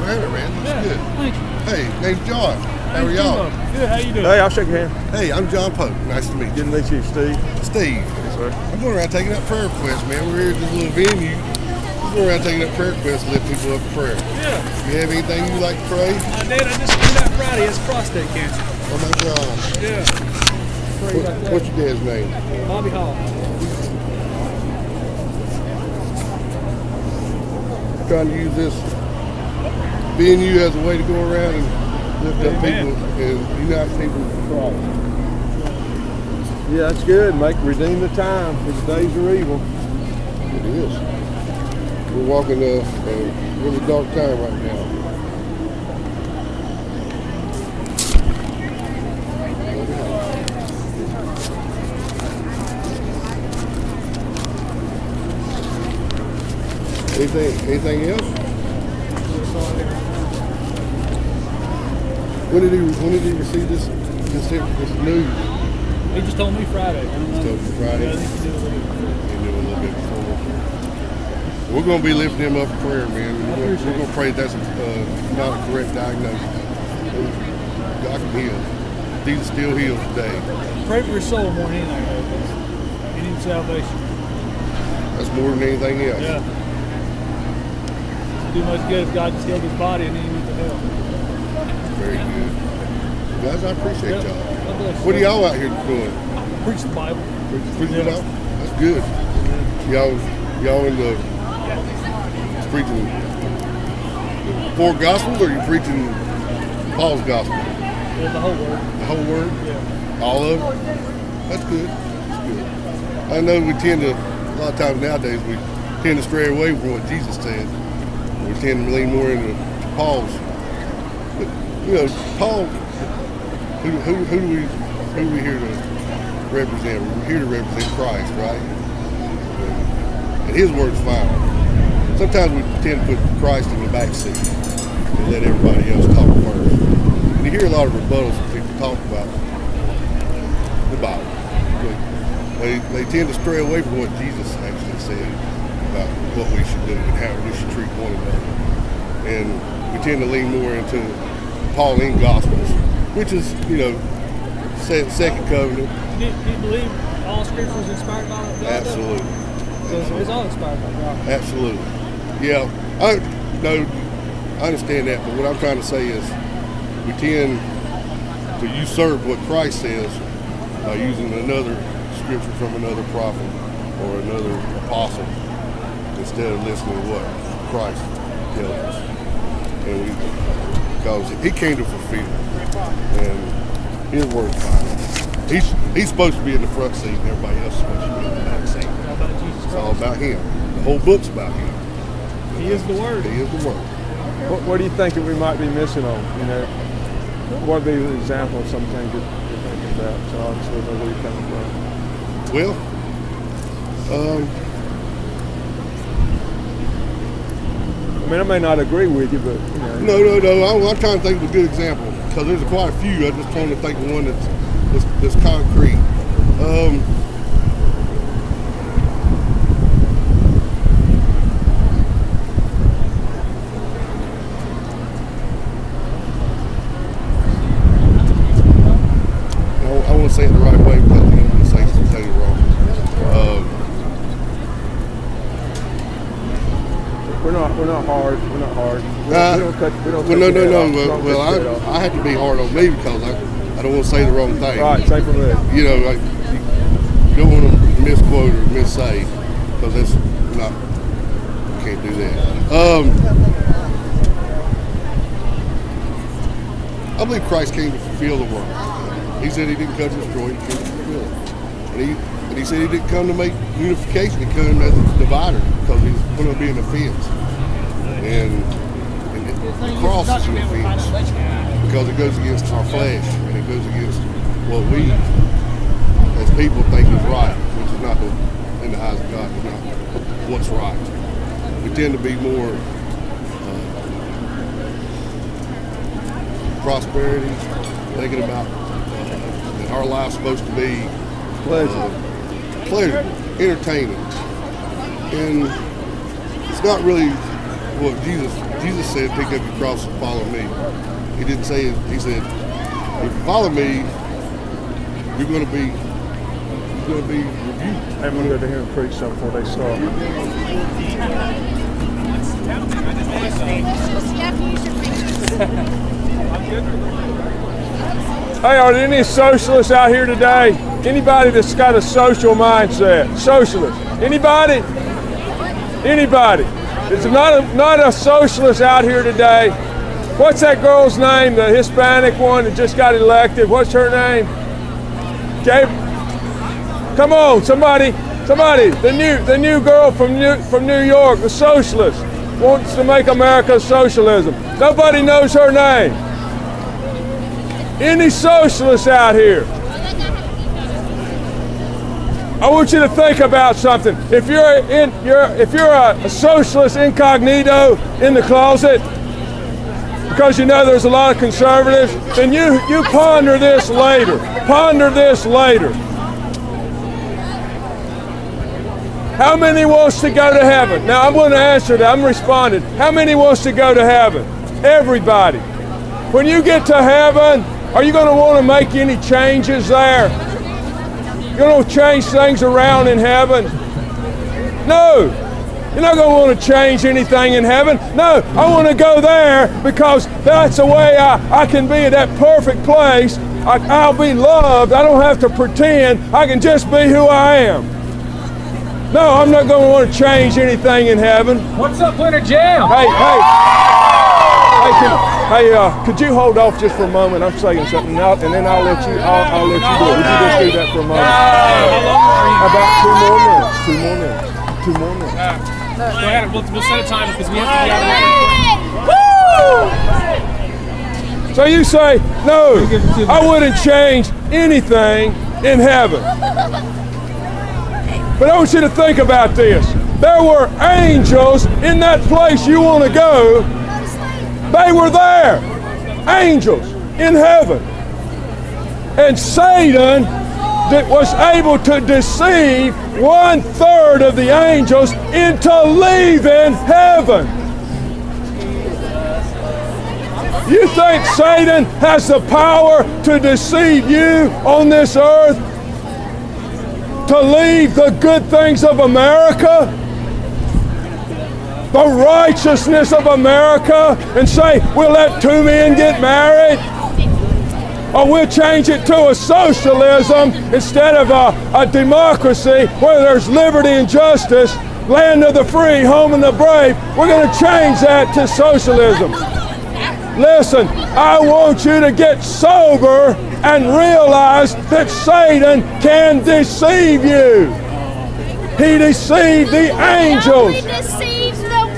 for having it, man. That's good. Thank you. Hey, name's John. How are y'all? Good, how you doing? Hey, I'll shake your hand. Hey, I'm John Pope. Nice to meet you. Good to meet you, Steve. Steve. Yes, sir. I'm going around taking up prayer requests, man. We're here at this little venue. We're going around taking up prayer requests to lift people up in prayer. Yeah. You have anything you'd like to pray? I did. I just found out Friday. It's prostate cancer. Oh, my God. Yeah. Pray about that. What's your dad's name? Bobby Hall. Trying to use this venue as a way to go around and lift up people and unite people with Christ. Yeah, that's good. Redeem the time, for the days are evil. It is. We're walking a really dark time right now. Anything else? When did he receive this news? He just told me Friday. I don't know. Told you Friday? Yeah, I think he did a little bit. He knew a little bit before. We're going to be lifting him up in prayer, man. We're going to pray that's not a correct diagnosis. God can heal. Jesus still heals today. Pray for his soul more than anything. He needs salvation. That's more than anything else. Yeah. It'd do much good if God just healed his body and then he went to hell. Very good. Guys, I appreciate Yeah. y'all. God bless you. What are y'all out here doing? Preach the Bible. Preaching it out? That's good. Y'all in the preaching the four gospels, or you preaching Paul's gospel? Yeah, the whole word. The whole word? Yeah. All of it? That's good. That's good. I know we tend to, a lot of times nowadays, we tend to stray away from what Jesus said. We tend to lean more into Paul's. But, you know, Paul, who are we here to represent? We're here to represent Christ, right? And his word's final. Sometimes we tend to put Christ in the back seat and let everybody else talk first. And you hear a lot of rebuttals when people talk about the Bible. They tend to stray away from what Jesus actually said about what we should do and how we should treat one another. And we tend to lean more into Pauline Gospels, which is, second covenant. Do you believe all scripture is inspired by God? Absolutely. So it's all inspired by God. Absolutely. Yeah. I understand that, but what I'm trying to say is we tend to usurp what Christ says by using another scripture from another prophet or another apostle instead of listening to what Christ tells us. And because he came to fulfill, and his word's final. He's supposed to be in the front seat, and everybody else is supposed to be in the back seat. It's all about him. The whole book's about him. He is the word. He is the word. What do you think that we might be missing on? What would be an example of some things that you're thinking about? So obviously, know where you're coming from. Well, I may not agree with you, but No. I'm trying to think of a good example because there's quite a few. I'm just trying to think of one that's concrete. I want to say it the right way because I'm going to say something wrong. we're not hard. We're not hard. We don't cut. Well, I have to be hard on me because I don't want to say the wrong thing. Right, same for me. You don't want to misquote or missay because that's not. You can't do that. I believe Christ came to fulfill the work. He said he didn't come to destroy, he came to fulfill it. And he said he didn't come to make unification, he came as a divider because he's going to be an offense. And the cross is an offense because it goes against our flesh and it goes against what we as people think is right, which is not in the eyes of God, it's not what's right. We tend to be more prosperity, thinking about that our life's supposed to be pleasure, entertainment, and it's not really Well, Jesus said, pick up your cross and follow me. He didn't say, he said, if you follow me, you're going to be reviewed. I'm going to go to him and preach something before they start. Hey, are there any socialists out here today? Anybody that's got a social mindset? Socialist? Anybody? Anybody? There's not a socialist out here today. What's that girl's name? The Hispanic one that just got elected. What's her name? Come on, somebody. The new girl from New York, the socialist, wants to make America socialism. Nobody knows her name. Any socialists out here? I want you to think about something. If you're a socialist incognito in the closet, because you know there's a lot of conservatives, then you ponder this later. Ponder this later. How many wants to go to heaven? Now I'm going to answer that. I'm responding. How many wants to go to heaven? Everybody. When you get to heaven, are you going to want to make any changes there? You're going to change things around in heaven? No. You're not going to want to change anything in heaven. No, I want to go there because that's the way I can be at that perfect place. I'll be loved. I don't have to pretend. I can just be who I am. No, I'm not going to want to change anything in heaven. What's up, Winter Jam? Hey, could you hold off just for a moment? I'm saying something, and then I'll let you do it. Would you just do that for a moment? About 2 more minutes. Go ahead. We'll set a time because we have to be out of here. So you say, no, I wouldn't change anything in heaven. But I want you to think about this. There were angels in that place you want to go. They were there. Angels in heaven. And Satan was able to deceive 1/3 of the angels into leaving heaven. You think Satan has the power to deceive you on this earth? To leave the good things of America? The righteousness of America, and say, we'll let 2 men get married? Or we'll change it to a socialism instead of a democracy where there's liberty and justice, land of the free, home of the brave. We're going to change that to socialism. Listen, I want you to get sober and realize that Satan can deceive you. He deceived the angels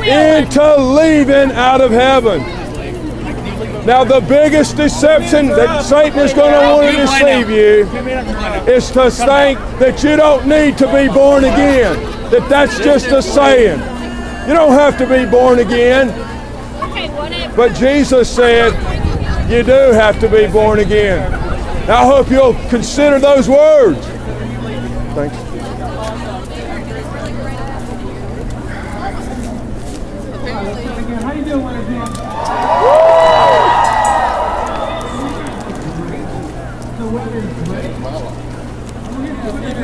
into leaving out of heaven. Now the biggest deception that Satan is going to want to deceive you is to think that you don't need to be born again, that that's just a saying. You don't have to be born again. But Jesus said you do have to be born again. Now I hope you'll consider those words. Thanks. How you doing, Winter Jam?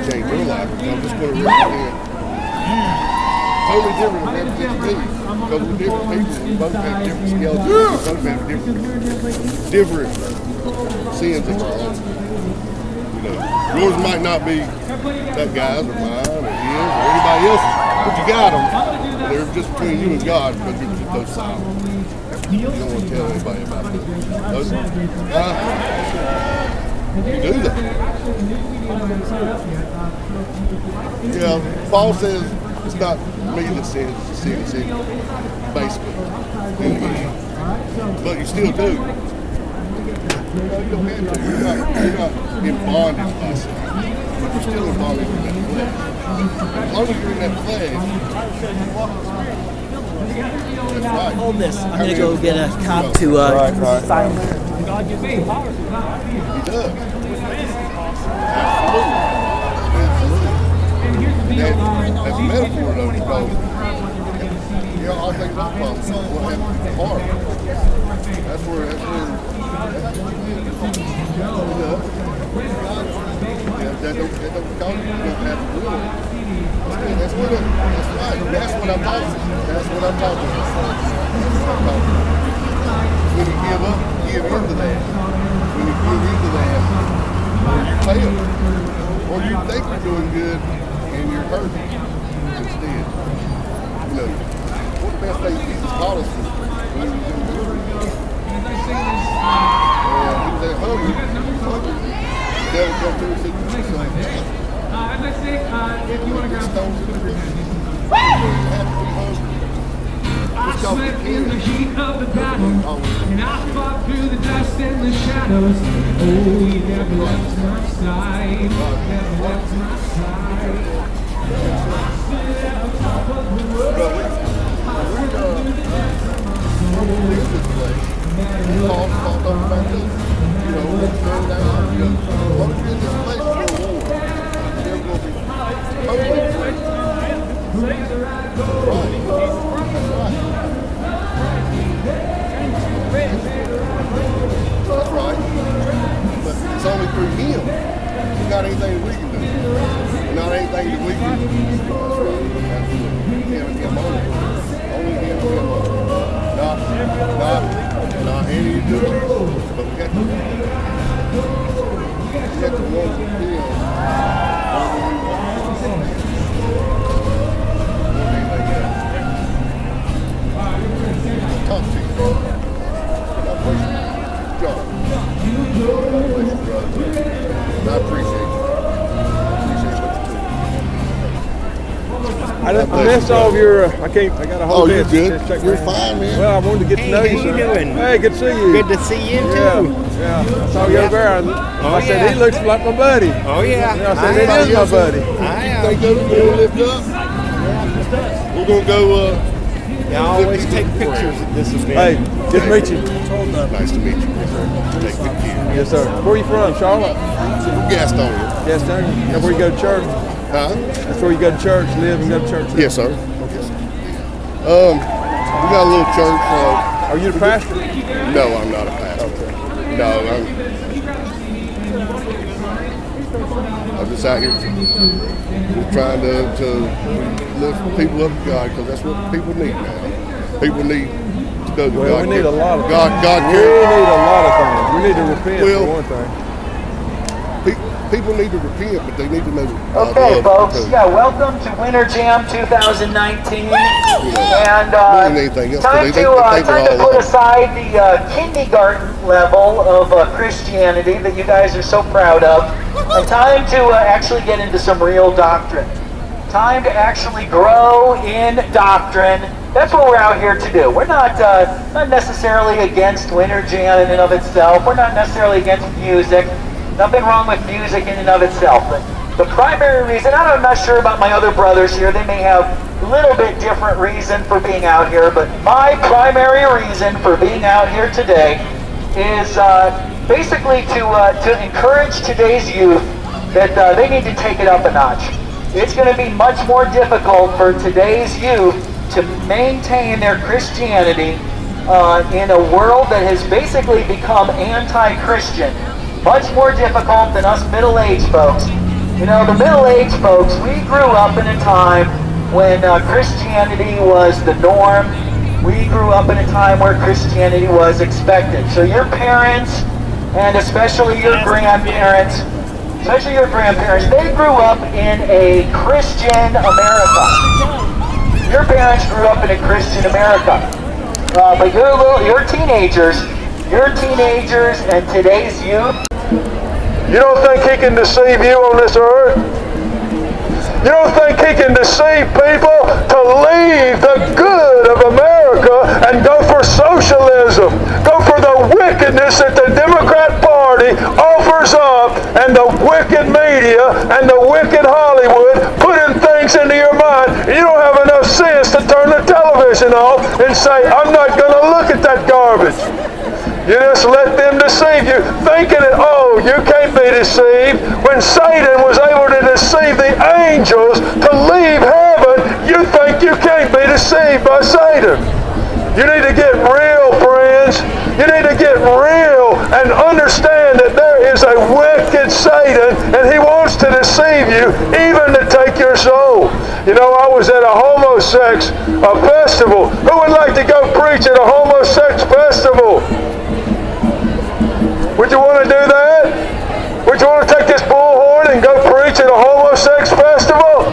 Change your life. I'm just going to read it again. Totally different than everything you do. Because we're different people. We both have different skeletons. We both have different sins of our own. You know, yours might not be that guy's or mine or his or anybody else's, but you got them. They're just between you and God because you're just those silent. You don't want to tell anybody about this. You do that. Yeah, Paul says it's not me that sins, it's the sin that's in you, basically. But you still do. You don't have to. You're not in bondage by sin. But you're still in bondage in that flesh. As long as you're in that flesh, that's right. Hold this. I'm going to go get a cop to sign. He does. Absolutely. That's a metaphor, though, because You know, all things are possible. What happens to the heart? That's where you know, that don't cause you to have to do it. That's right. That's what I'm talking about. That's what I'm talking about. When you give up, give into that. When you give into that, you fail. Or you think you're doing good and you're hurting instead. You know, what the best thing Jesus taught us was when you do good. He was at hungry. The devil come through and said, "You son." If you want to grab stones in the river, you have to be hungry. I slept in the heat of the battle, and I fought through the dust and the shadows. Oh, you never left my side, never left my side. I stood at the top of the world. I went through the depths of my soul. Paul talked about this. You know, let's go down. You know, once you're in this place for a war, you're going to be totally free. That's right. But it's only through him. It's not anything that we can do. Not anything that we can do. That's right. Him and him only. Only him and him only. Not any of you. But we got to walk with him. Talk to you. God bless you. John. God bless you, brother. I appreciate you. I missed all of your, I got a whole Oh, you're list. good. Just check You're my- fine, man. Well, I wanted to get to know you, how sir. you doing? Hey, good to see you. Good to see you too. Yeah. I saw you over there. I said, yeah. he looks like my buddy. Oh yeah. Yeah, I said, he is my buddy. I Think am. of it, we'll lift up. We're going to go, I always take pictures at this event. Hey, good to meet you. nice to meet you. Take good care. Yes, sir. Where are you from, Charlotte? Gastonia. Gastonia. That's where you go to church? Huh? That's where you go to church, live and go to church? Yes, sir. Yes, sir. We got a little church. Are you the pastor? No, I'm not a pastor. Okay. No, I'm just out here trying to lift people up to God, because that's what people need now. People need to go to Well, God. we need a lot of God we cares. need a lot of things. We need to repent Well, for one thing. People need to repent, but they need to know. Okay, love folks. too. Yeah, welcome to Winter Jam 2019. And More than anything else, time they to all put love. aside the kindergarten level of Christianity that you guys are so proud of, and time to actually get into some real doctrine. Time to actually grow in doctrine. That's what we're out here to do. We're not necessarily against Winter Jam in and of itself. We're not necessarily against music. Nothing wrong with music in and of itself, but the primary reason, I'm not sure about my other brothers here, they may have a little bit different reason for being out here, but my primary reason for being out here today is basically to encourage today's youth that they need to take it up a notch. It's going to be much more difficult for today's youth to maintain their Christianity in a world that has basically become anti-Christian. Much more difficult than us middle-aged folks. You know, the middle-aged folks, we grew up in a time when Christianity was the norm. We grew up in a time where Christianity was expected. So your parents, and especially your grandparents, they grew up in a Christian America. Your parents grew up in a Christian America. But your teenagers and today's youth, You don't think he can deceive you on this earth? You don't think he can deceive people to leave the good of America and go for socialism, go for the wickedness that the Democrat Party offers up, and the wicked media and the wicked Hollywood putting things into your mind. You don't have enough sense to turn the television off and say, I'm not going to look at that garbage. You just let them deceive you, thinking that, oh, you can't be deceived. When Satan was able to deceive the angels to leave heaven, you think you can't be deceived by Satan. You need to get real, friends. You need to get real and understand that there is a wicked Satan, and he wants to deceive you, even to take your soul. You know, I was at a homosex festival. Who would like to go preach at a homosex festival? Would you want to do that? Would you want to take this bullhorn and go preach at a homosex festival?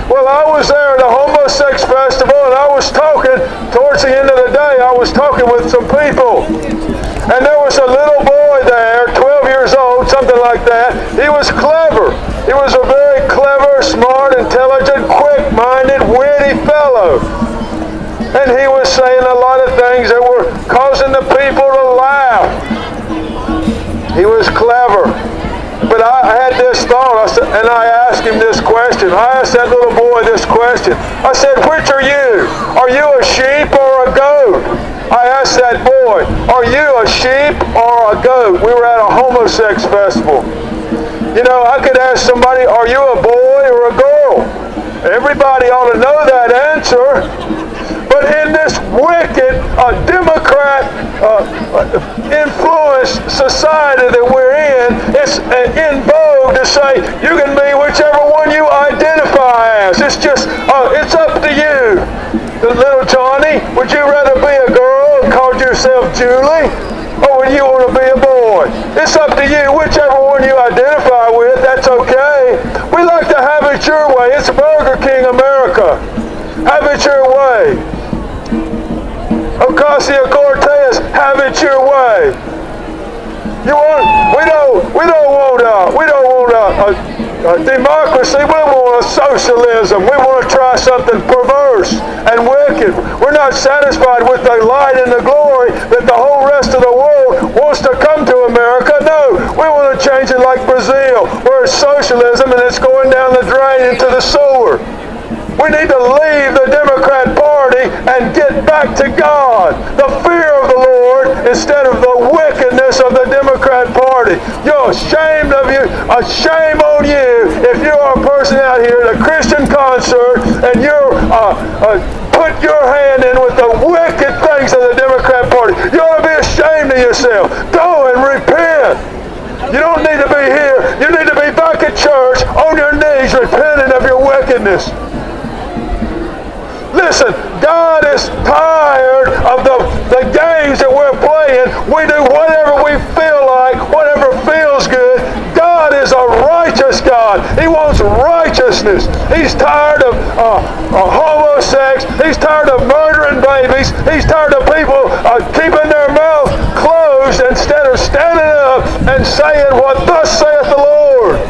Well, I was there at a homosex festival, and I was talking, towards the end of the day, I was talking with some people. And there was a little boy there, 12 years old, something like that. He was clever. He was a very clever, smart, intelligent, quick-minded, witty fellow. And he was saying a lot of things that were causing the people to laugh. He was clever. But I had this thought, and I asked him this question. I asked that little boy this question. I said, which are you? Are you a sheep or a goat? I asked that boy, are you a sheep or a goat? We were at a homosex festival. You know, I could ask somebody, are you a boy or a girl? Everybody ought to know that answer. But in this wicked, Democrat influenced society that we're in, it's in vogue to say you can be whichever one you identify as. It's just, it's up to you. Little Johnny, would you rather be a girl and call yourself Julie? Or would you want to be a boy? It's up to you. Whichever one you identify with, that's okay. We like to have it your way. It's Burger King America. Have it your way. Ocasio-Cortez, have it your way. We don't want a democracy. We want a socialism. We want to try something perverse and wicked. We're not satisfied with the light and the glory that the whole rest of the world wants to come to America. No, we want to change it like Brazil, where it's socialism and it's going down the drain into the sewer. We need to leave the Democrat Party and get back to God, the fear of the Lord, instead of the wickedness of the Democrat Party. You're ashamed of you, a shame on you if you are a person out here at a Christian concert and you're put your hand in with the wicked things of the Democrat Party. You ought to be ashamed of yourself. Go and repent. You don't need to be here. You need to be back at church on your knees repenting of your wickedness. Listen, God is tired of the games that we're playing. We do whatever we feel like, whatever feels good. God is a righteous God. He wants righteousness. He's tired of homosex. He's tired of murdering babies. He's tired of people keeping their mouth closed instead of standing up and saying what thus saith the Lord.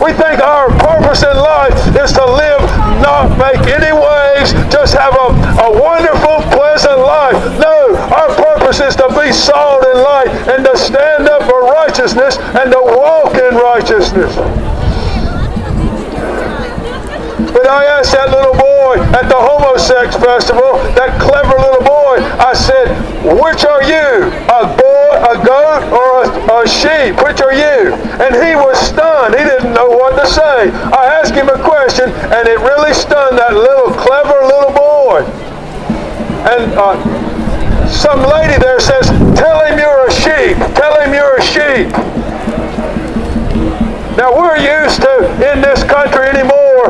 We think our purpose in life is to live, not make any waves, just have a wonderful, pleasant life. No, our purpose is to be salt and light and to stand up for righteousness and to walk in righteousness. But I asked that little boy at the homosex festival, that clever little boy, I said, which are you? A boy, a goat, or a sheep? Which are you? And he was stunned. He didn't know what to say. I asked him a question, and it really stunned that little clever little boy. And some lady there says, tell him you're a sheep. Tell him you're a sheep. Now we're used to, in this country anymore,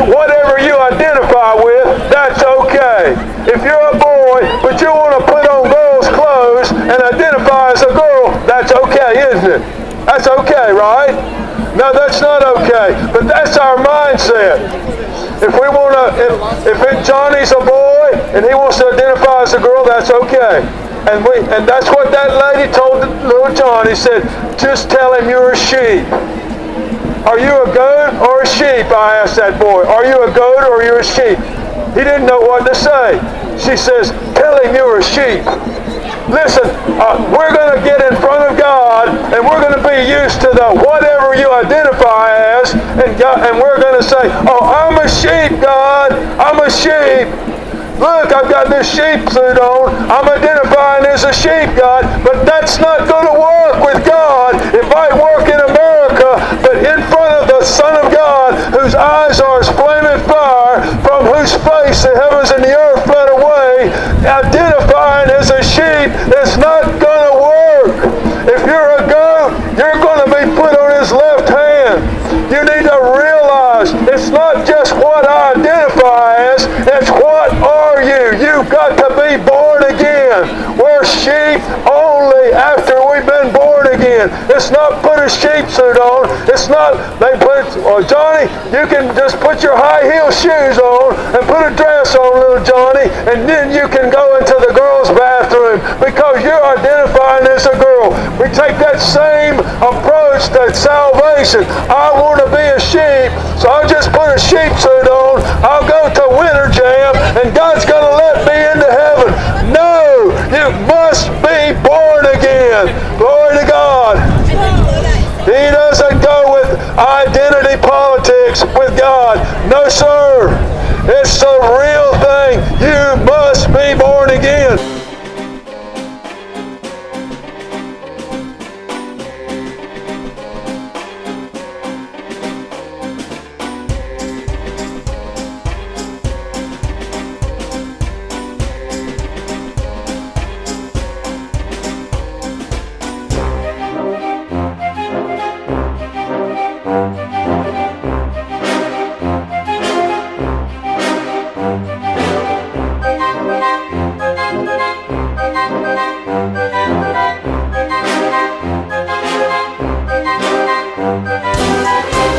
whatever you identify with, that's okay. If you're a boy, but you want to put on girls' clothes and identify as a girl, that's okay, isn't it? That's okay, right? No, that's not okay. But that's our mindset. If we want to, if Johnny's a boy and he wants to identify as a girl, that's okay. And that's what that lady told little Johnny. Said, just tell him you're a sheep. Are you a goat or a sheep? I asked that boy. Are you a goat or are you a sheep? He didn't know what to say. She says, tell him you're a sheep. Listen, we're going to get in front of God and we're going to be used to the whatever you identify as, and we're going to say, oh, I'm a sheep, God. I'm a sheep. Look, I've got this sheep suit on. I'm identifying as a sheep, God. But that's not going to work with God. It might work in America, but in front of the Son of God, whose eyes are as flaming fire, sheep only after we've been born again. It's not put a sheep suit on. It's not, they put, well, Johnny, you can just put your high heel shoes on and put a dress on, little Johnny, and then you can go into the girls' bathroom because you're identifying as a girl. We take that same approach to salvation. I want to be a sheep, so I'll just put a sheep suit on. I'll go to Winter Jam, and God's going to let me into heaven. No,